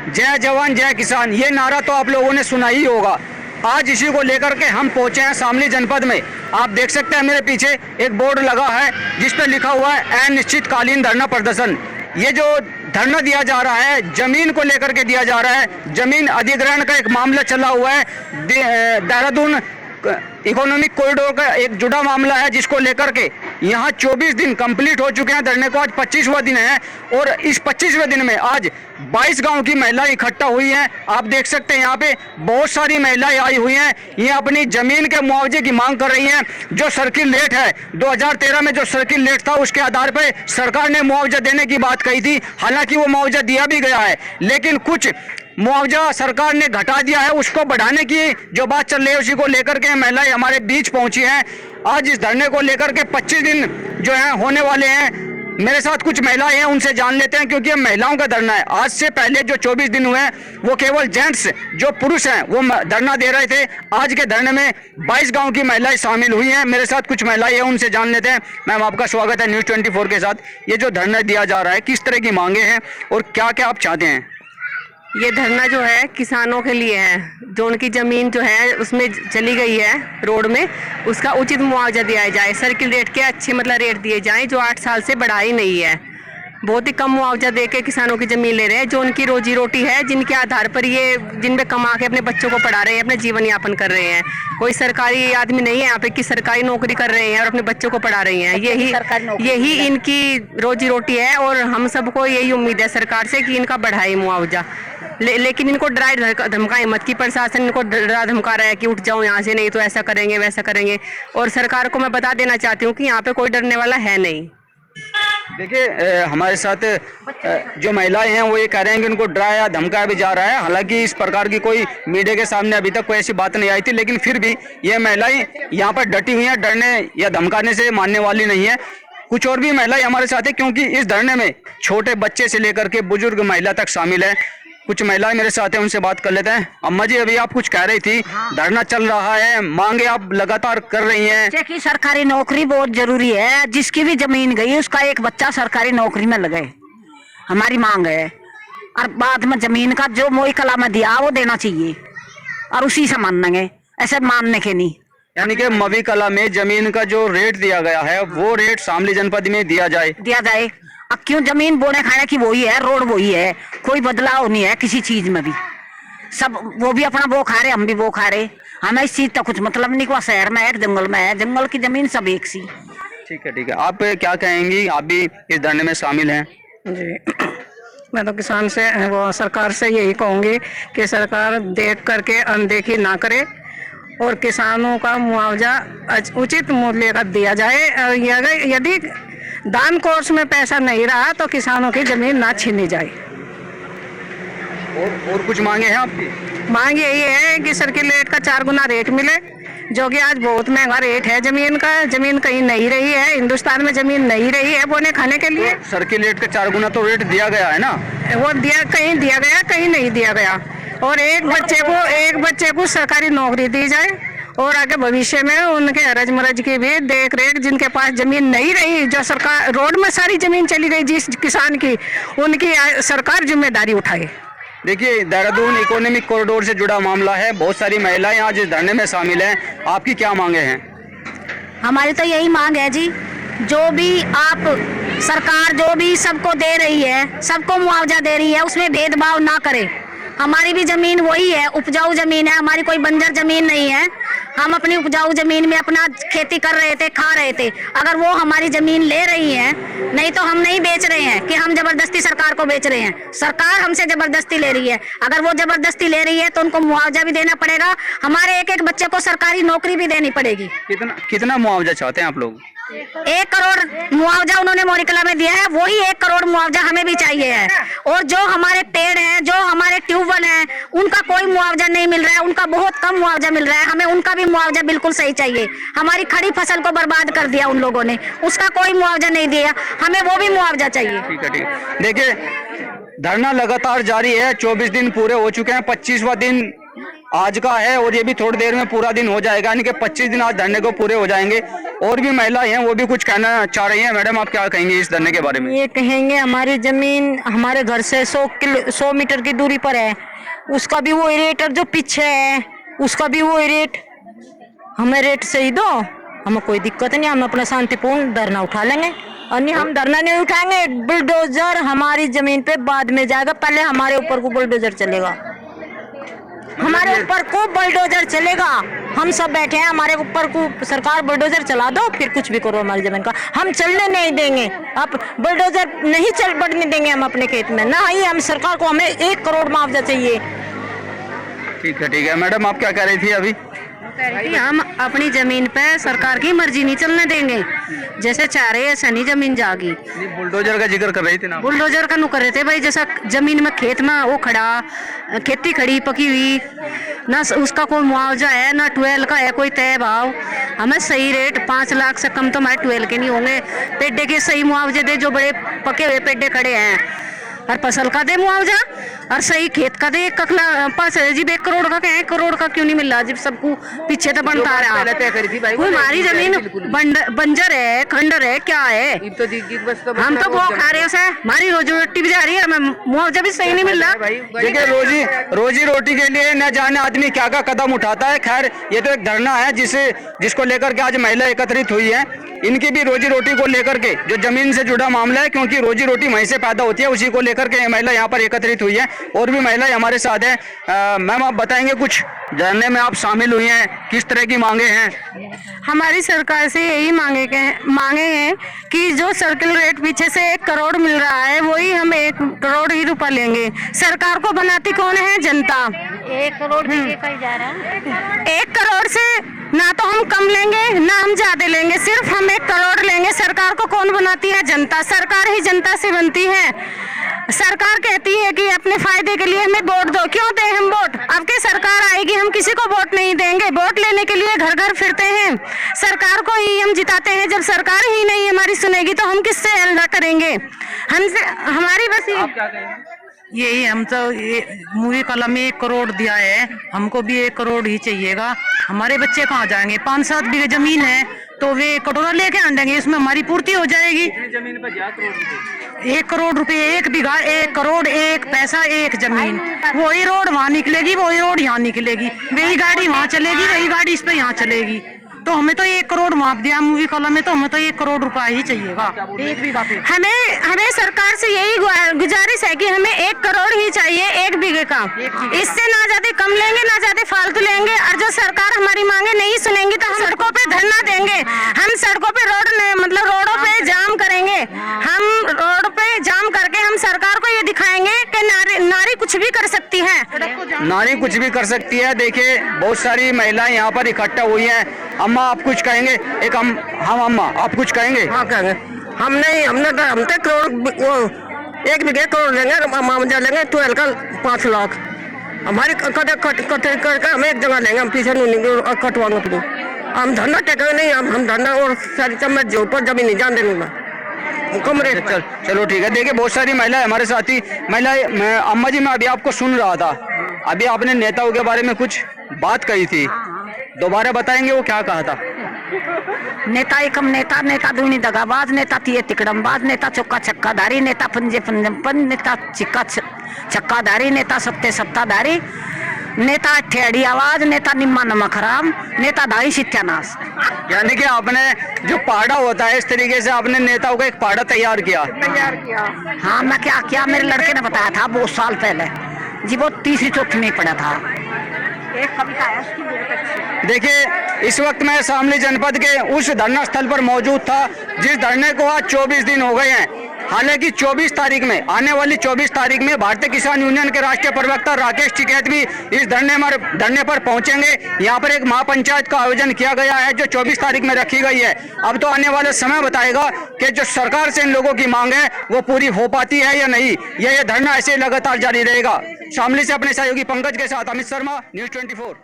जय जवान जय किसान, ये नारा तो आप लोगों ने सुना ही होगा। आज इसी को लेकर के हम पहुंचे हैं शामली जनपद में। आप देख सकते हैं मेरे पीछे एक बोर्ड लगा है जिस पर लिखा हुआ है अनिश्चितकालीन धरना प्रदर्शन। ये जो धरना दिया जा रहा है जमीन को लेकर के दिया जा रहा है। जमीन अधिग्रहण का एक मामला चला हुआ है। देहरादून इकोनॉमिक कॉरिडोर का एक जुड़ा मामला है जिसको लेकर के यहाँ 24 दिन कंप्लीट हो चुके हैं धरने को। आज 25वां दिन है और इस 25वें दिन में आज 22 गांव की महिलाएं इकट्ठा हुई हैं। आप देख सकते हैं यहाँ पे बहुत सारी महिलाएं आई हुई हैं। ये अपनी जमीन के मुआवजे की मांग कर रही हैं। जो सर्किल रेट है 2013 में जो सर्किल रेट था उसके आधार पर सरकार ने मुआवजा देने की बात कही थी। हालांकि वो मुआवजा दिया भी गया है, लेकिन कुछ मुआवजा सरकार ने घटा दिया है। उसको बढ़ाने की जो बात चल रही है उसी को लेकर के महिलाएं हमारे बीच पहुंची हैं। आज इस धरने को लेकर के 25 दिन जो है होने वाले हैं। मेरे साथ कुछ महिलाएं हैं, उनसे जान लेते हैं क्योंकि ये महिलाओं का धरना है। आज से पहले जो 24 दिन हुए हैं वो केवल जेंट्स जो पुरुष हैं वो धरना दे रहे थे। आज के धरने में 22 गांव की महिलाएं शामिल हुई हैं। मेरे साथ कुछ महिलाएं हैं, उनसे जान लेते हैं। मैम, आपका स्वागत है न्यूज़ 24 के साथ। ये जो धरना दिया जा रहा है किस तरह की मांगे हैं और क्या क्या आप चाहते हैं? ये धरना जो है किसानों के लिए है। जो उनकी ज़मीन जो है उसमें चली गई है रोड में, उसका उचित मुआवजा दिया जाए। सर्किल रेट के अच्छे मतलब रेट दिए जाएं जो 8 साल से बढ़ा ही नहीं है। बहुत ही कम मुआवजा दे के किसानों की ज़मीन ले रहे हैं। जो उनकी रोजी रोटी है, जिनके आधार पर ये जिन पे कमा के अपने बच्चों को पढ़ा रहे हैं, अपने जीवन यापन कर रहे हैं। कोई सरकारी आदमी नहीं है यहाँ पे कि सरकारी नौकरी कर रहे हैं और अपने बच्चों को पढ़ा रहे हैं। यही इनकी रोजी रोटी है और हम सबको यही उम्मीद है सरकार से कि इनका बढ़ाए मुआवजा। लेकिन इनको डराए धमकाए मत कि प्रशासन इनको डरा धमका रहा है कि उठ जाओ यहाँ से, नहीं तो ऐसा करेंगे वैसा करेंगे। और सरकार को मैं बता देना चाहती हूँ कि यहाँ पे कोई डरने वाला है नहीं। देखिए, हमारे साथ जो महिलाएं हैं वो ये कह रहे हैं कि उनको डराया धमकाया भी जा रहा है। हालांकि इस प्रकार की कोई मीडिया के सामने अभी तक कोई ऐसी बात नहीं आई थी, लेकिन फिर भी ये महिलाएं यहाँ पर डटी हुई हैं। डरने या धमकाने से मानने वाली नहीं है। कुछ और भी महिलाएं हमारे साथ है क्योंकि इस धरने में छोटे बच्चे से लेकर के बुजुर्ग महिला तक शामिल है। कुछ महिलाएं मेरे साथ हैं, उनसे बात कर लेते हैं। अम्मा जी, अभी आप कुछ कह रही थी। धरना चल रहा है, मांगे आप लगातार कर रही हैं। देखिए, सरकारी नौकरी बहुत जरूरी है। जिसकी भी जमीन गई उसका एक बच्चा सरकारी नौकरी में लगे, हमारी मांग है। और बाद में जमीन का जो मोई कला में दिया वो देना चाहिए और उसी से मानेंगे, ऐसे मानने के नहीं। यानी कि मवी कला में जमीन का जो रेट दिया गया है वो रेट शामली जनपद में दिया जाए। अब क्यों जमीन बोने खाने की वही है, रोड वही है, कोई बदलाव नहीं है किसी चीज में भी। सब वो भी अपना वो खा रहे, हम भी वो खा रहे। हमें इस चीज का कुछ मतलब नहीं कि शहर में है जंगल में है, जंगल की जमीन सब एक सी। ठीक है, ठीक है। आप क्या कहेंगी? आप भी इस धरने में शामिल हैं। जी, मैं तो किसान से वो सरकार से यही कहूँगी कि सरकार देख करके अनदेखी ना करे और किसानों का मुआवजा उचित मूल्य का दिया जाए। यदि दान कोष में पैसा नहीं रहा तो किसानों की जमीन ना छीनी जाए। और कुछ मांगे हैं आपकी? मांग यही है कि सर्किल रेट का 4 गुना रेट मिले, जो कि आज बहुत महंगा रेट है जमीन का। जमीन कहीं नहीं रही है, हिंदुस्तान में जमीन नहीं रही है बोने खाने के लिए। सर्किल रेट का 4 गुना तो रेट दिया गया है ना? वो कहीं दिया गया, कहीं नहीं दिया गया। और एक बच्चे को सरकारी नौकरी दी जाए और आगे भविष्य में उनके हरज मरज की भी देख रेख, जिनके पास जमीन नहीं रही, जो सरकार रोड में सारी जमीन चली गई जिस किसान की, उनकी सरकार जिम्मेदारी उठाए। देखिए, देहरादून इकोनॉमिक कॉरिडोर से जुड़ा मामला है। बहुत सारी महिलाएं आज इस धरने में शामिल हैं। आपकी क्या मांगे हैं? हमारी तो यही मांग है जी, जो भी आप सरकार जो भी सबको दे रही है, सबको मुआवजा दे रही है, उसमें भेदभाव ना करे। हमारी भी जमीन वही है, उपजाऊ जमीन है, हमारी कोई बंजर जमीन नहीं है। हम अपनी उपजाऊ जमीन में अपना खेती कर रहे थे, खा रहे थे। अगर वो हमारी जमीन ले रही है, नहीं तो हम नहीं बेच रहे हैं कि हम जबरदस्ती सरकार को बेच रहे हैं। सरकार हमसे जबरदस्ती ले रही है। अगर वो जबरदस्ती ले रही है तो उनको मुआवजा भी देना पड़ेगा। हमारे एक एक बच्चे को सरकारी नौकरी भी देनी पड़ेगी। कितना मुआवजा चाहते हैं आप लोग? 1 करोड़ मुआवजा उन्होंने मोरिकला में दिया है, वही 1 करोड़ मुआवजा हमें भी चाहिए है। और जो हमारे पेड़ हैं, जो हमारे ट्यूबवेल हैं, उनका कोई मुआवजा नहीं मिल रहा है, उनका बहुत कम मुआवजा मिल रहा है। हमें उनका भी मुआवजा बिल्कुल सही चाहिए। हमारी खड़ी फसल को बर्बाद कर दिया उन लोगों ने, उसका कोई मुआवजा नहीं दिया, हमें वो भी मुआवजा चाहिए। ठीक है, ठीक है। देखिए, धरना लगातार जारी है। 24 दिन पूरे हो चुके हैं, 25वां दिन आज का है और ये भी थोड़ी देर में पूरा दिन हो जाएगा, यानी कि 25 दिन आज धरने को पूरे हो जाएंगे। और भी महिलाएं हैं वो भी कुछ कहना चाह रही हैं। मैडम आप क्या कहेंगे इस धरने के बारे में? ये कहेंगे हमारी जमीन हमारे घर से 100 मीटर की दूरी पर है, उसका भी वो रेट, और जो पीछे है उसका भी वो रेट, हमें रेट सही दो, हमें कोई दिक्कत नहीं, हम अपना शांतिपूर्ण धरना उठा लेंगे। और नहीं, हम धरना नहीं उठाएंगे, बुलडोजर हमारी जमीन पे बाद में जाएगा, पहले हमारे ऊपर को बुलडोजर चलेगा, हमारे ऊपर को बुलडोजर चलेगा। हम सब बैठे हैं, हमारे ऊपर को सरकार बुलडोजर चला दो, फिर कुछ भी करो हमारी जमीन का, हम चलने नहीं देंगे। अब बुलडोजर नहीं चल बढ़ने देंगे हम अपने खेत में, ना ही हम सरकार को, हमें 1 करोड़ मुआवजा चाहिए। ठीक है मैडम आप क्या कह रही थी अभी? हम अपनी जमीन पे सरकार की मर्जी नहीं चलने देंगे, जैसे चाह रहे ऐसा नहीं जमीन जागी। बुलडोजर का जिक्र कर रही थी ना? बुलडोजर का नु कर रहे थे भाई, जैसा जमीन में खेत में वो खड़ा, खेती खड़ी पकी हुई, ना उसका कोई मुआवजा है ना 12 का है कोई तय भाव। हमें सही रेट 5 लाख से कम तो हमारे 12 के नहीं होंगे। पेड्डे के सही मुआवजे दे, जो बड़े पके हुए पेड्डे खड़े हैं, और फसल का दे मुआवजा, और सही खेत का दे। 1 करोड़ का क्या है, 1 करोड़ का क्यों नहीं मिल रहा? जब सबको पीछे तो बनता रहा। हमारी जमीन बंजर है, खंडर है, क्या है? हम तो वो खा रहे हैं, हमारी रोजी रोटी भी जा रही है, हमें मुआवजा भी सही नहीं मिल रहा। देखिए रोजी रोटी के लिए न जाने आदमी क्या क्या कदम उठाता है। खैर ये तो एक धरना है जिसको लेकर के आज महिला एकत्रित हुई है। इनकी भी रोजी रोटी को लेकर के जो जमीन से जुड़ा मामला है, क्योंकि रोजी रोटी वहीं से पैदा होती है, उसी को लेकर के महिला यहाँ पर एकत्रित हुई है। और भी महिलाएं हमारे साथ हैं। मैम आप बताएंगे कुछ धरने में आप शामिल हुई हैं, किस तरह की मांगे हैं? हमारी सरकार से यही मांगे हैं कि जो सर्किल रेट पीछे से 1 करोड़ मिल रहा है, वही हम 1 करोड़ ही रुपया लेंगे। सरकार को बनाती कौन है? जनता। 1 करोड़ कहीं जा रहा है। 1 करोड़ से ना तो हम कम लेंगे ना हम ज्यादा लेंगे, सिर्फ हम 1 करोड़ लेंगे। सरकार को कौन बनाती है? जनता। सरकार ही जनता से बनती है। सरकार कहती है कि अपने फायदे के लिए हमें वोट दो। क्यों दे हम वोट? अब की सरकार आएगी, हम किसी को वोट नहीं देंगे। वोट लेने के लिए घर घर फिरते हैं, सरकार को ही हम जिताते हैं। जब सरकार ही नहीं हमारी सुनेगी तो हम किससे हल्ला करेंगे? हमसे हमारी बस यही, हम तो मूवी कला में 1 करोड़ दिया है, हमको भी 1 करोड़ ही चाहिएगा। हमारे बच्चे कहाँ जाएंगे? 5-7 बीघे जमीन है तो वे कटोरा लेके आएंगे, इसमें हमारी पूर्ति हो जाएगी। जमीन पर 1 करोड़ रुपए 1 बीघा, 1 करोड़ 1 पैसा 1 जमीन। वही रोड वहाँ निकलेगी, वही रोड यहाँ निकलेगी, वही गाड़ी वहाँ चलेगी, वही गाड़ी इस पे यहाँ चलेगी। तो हमें तो 1 करोड़ माप दिया मूवी कॉलम में, तो हमें तो 1 करोड़ रुपया ही चाहिएगा 1 बीघा पे। हमें सरकार से यही गुजारिश है कि हमें 1 करोड़ ही चाहिए 1 बीघे का। इससे ना ज्यादा कम लेंगे ना ज्यादा फालतू लेंगे। और जो सरकार हमारी मांगे नहीं सुनेंगी तो हम सड़कों पे धरना देंगे। हम सड़कों पे रोडों पे जाम करेंगे। हम रोड पे जाम करके हम सरकार को ये दिखाएंगे कि नारी कुछ भी कर सकती है। नारी कुछ भी कर सकती है। देखिए बहुत सारी महिलाएं यहाँ पर इकट्ठा हुई हैं। अम्मा आप कुछ कहेंगे? एक हम अम्मा आप कुछ कहेंगे? हाँ कहेंगे। हम तो करोड़ 1 बीघे करोड़ लेंगे, मुआवजा लेंगे 12 का 5 लाख। हमारी करके हम एक जगह लेंगे, हम पीछे नहीं कटवाऊंगा तुम। हम धरना टेकेंगे नहीं, हम धरना और सारी जो ऊपर जमीन नहीं जान देंगे कम रेट। चलो ठीक है। देखिए बहुत सारी महिलाएं हमारे साथी महिलाएं। अम्मा जी मैं अभी आपको सुन रहा था, अभी आपने नेताओं के बारे में कुछ बात कही थी, दोबारा बताएंगे वो क्या कहा था? नेता एकम नेता, नेता दूनी दगाबाज, नेता तिये तिकड़मबाज, नेता चौका छक्काधारी, नेता पंजे पंजमपन, नेता चिक्का छक्काधारी, नेता सत्ते सत्ताधारी, नेता ठेड़ी आवाज, नेता निम्मा नमक हराम, नेता दाई सत्यानाश। यानी कि आपने जो पहाड़ा होता है इस तरीके से आपने नेताओं का एक पहाड़ा तैयार किया। हाँ मैं क्या किया, मेरे लड़के ने बताया था बहुत साल पहले जी, वो 3री 4थी में पढ़ा था। एक कविता है उसकी बहुत अच्छी। देखिए इस वक्त मैं शामली जनपद के उस धरना स्थल पर मौजूद था जिस धरने को आज 24 दिन हो गए हैं। हालांकि 24 तारीख में, आने वाली 24 तारीख में भारतीय किसान यूनियन के राष्ट्रीय प्रवक्ता राकेश टिकैत भी इस धरने पर पहुंचेंगे। यहाँ पर एक महापंचायत का आयोजन किया गया है जो 24 तारीख में रखी गई है। अब तो आने वाले समय बताएगा कि जो सरकार से इन लोगों की मांग है वो पूरी हो पाती है या नहीं। यह धरना ऐसे लगातार जारी रहेगा। शामली से अपने सहयोगी पंकज के साथ अमित शर्मा, न्यूज़ 24।